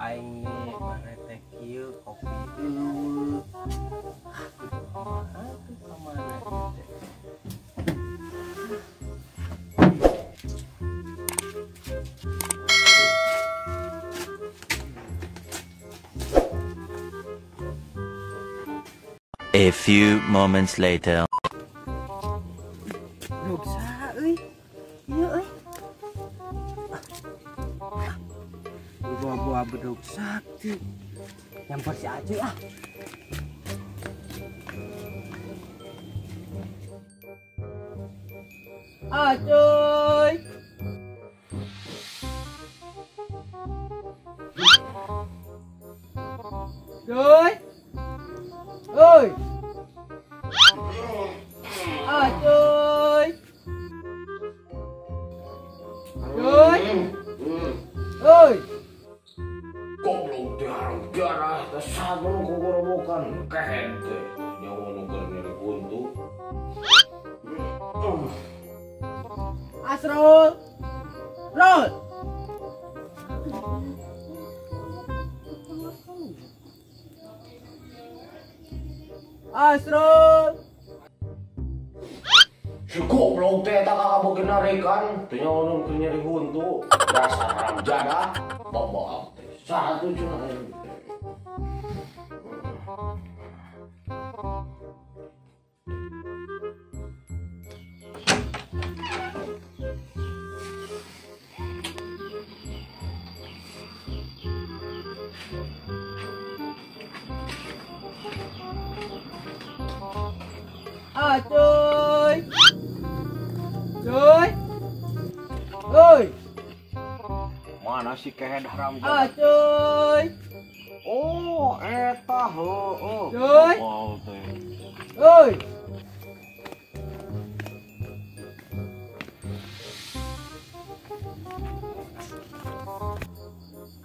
aing mare teh kieu kopi eueuh. Aduh kemana teh. A few moments later. Dosa euy. Ieu euy. Buah-buah bedog sakti. Nyampar si Acuy ah. Acuy. Cuy. Oi. Acuy. Cuy. Oi. Goblok teh harang darah teh sabun ku gorobokan kehente nyawa nu keur nyeri buntu. Asrul. Rul. Asrul. Si goblok teh tak kabogeun narekan teh nyawa nu keur nyeri buntu. Dasar harang jadah boboak teh. Satu cenah. Acuy. Cuy. Oi. Mana si kehed haram jadah? Acuy. Oh, eta heueuh. Cuy. Wow teh. Oi.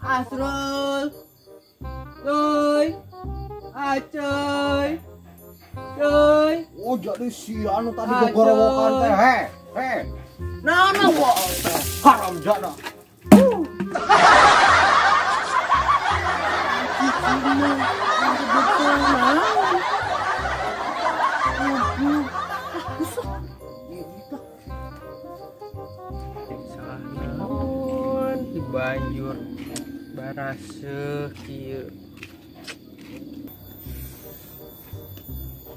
Asrul. Cuy. Acuy. Cuy. Oh, jadi si anu tadi gogorowokan teh. He. Nah, wah teh haram jadah. Naon di banjur baraseuh kieu.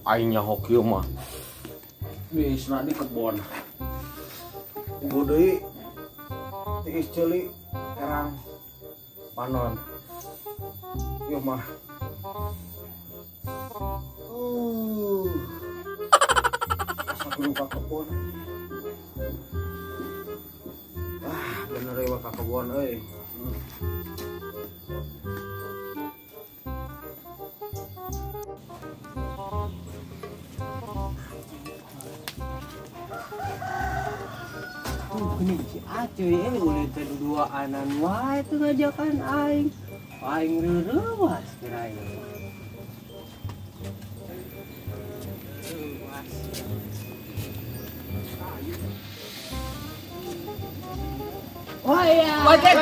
Aing nyaho kieu mah biasna di kebon. Ibu deui tiis ceuli erang panon. Ieu mah asa kudu ka kebon. Bener euy ka kebon euy. Ini si Acuy ulit duaan wae teu ngajakan aing. Aing reurewas kiranya. Oh iya. Ojek.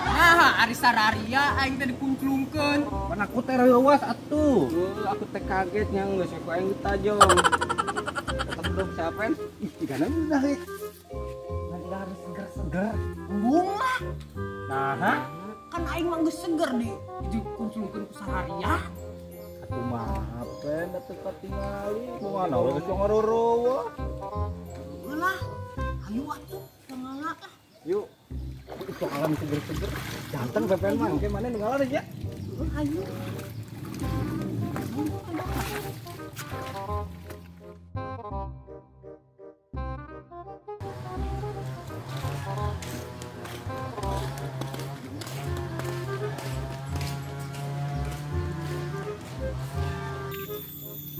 Nah, ari sararia aing teh dikunclungkeun. Pan aku teh reuwas atuh. Aku teh kaget nya geus ku aing ditajong. Bedog sapen? Ih, digana udah heuh. Nanti harus seger-seger. Embung lah. Nah, Kan aing mah geus seger dikunclungkeun ku sararia. atuh maafkeun da teu katingali. Kumaha we geus ngaruruwa. Ulah. Ayo atuh tengah ah. Yuk. Itu alam seger-seger. Janten pepen mah engke maneh nu ngalar aja. Ayo.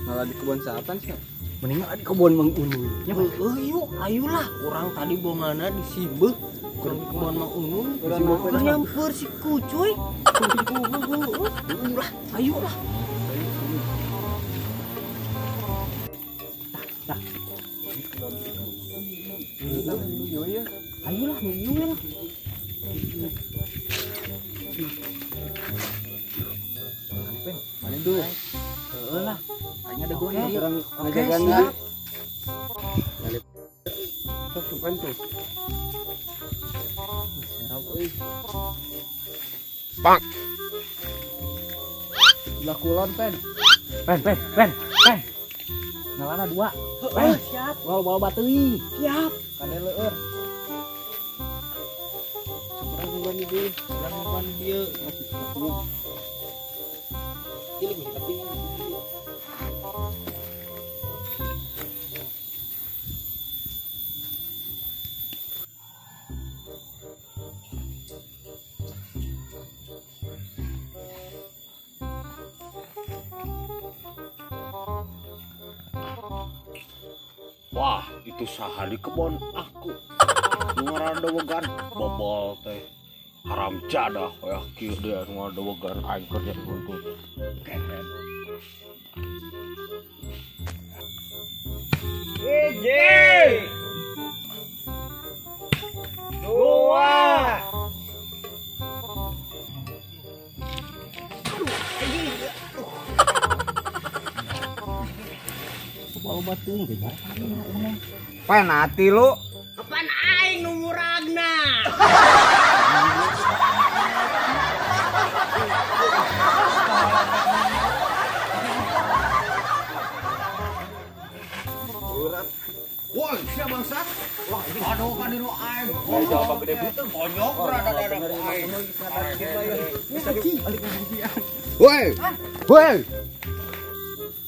Ngalah di kebun saatan sih. Mending di kebun Mang Unun. Ya, Yuk, ayolah. Orang tadi bongana di Sibeuh. Keur di kebun Mang Unun. Keur nyamper si Kucuy. Ulah, ayolah. Ayolah, ayolah. Mana tuh? Heeh lah. Hanya ada gue nih. Orang Oke, ngejaganya. siap. Tuh tuh tuh. Serap euy. Pak. Belah kulon pen. Pen. Ngalana 2. Heeh, siap. Bawa bateuing. Siap. Kade leueur. Seberang ngomong di Urang ngomong dieu. Cilik tapi Wah, itu saha di kebon aku. Ngaradowegan bobol teh. Haram jadah ya kieu deh ngaradowegan aing kerja di buntut. Keren. bawa bateuing ge. Pen hati lu. Kapan aing nu muragna? Woi, siapa bangsa? Wah, ini aduh kan di aing. Oh, jawab gede betul. Konyok berada aing. Woi.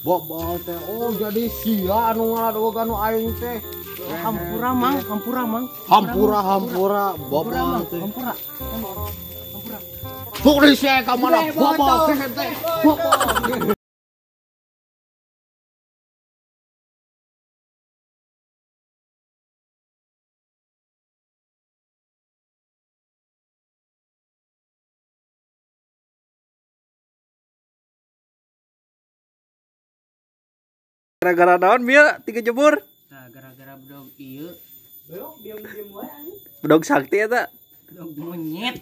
Bobol teh oh jadi sia anu ngaladogan nu aing teh. Hampura mang. Hampura bobol teh. Hampura. Pukul saya ka mana bobol teh teh. Bobol. Gara-gara naon Mia 3 jemur? Nah, gara-gara bedog ieu. Bedog sakti eta. Bedog monyet.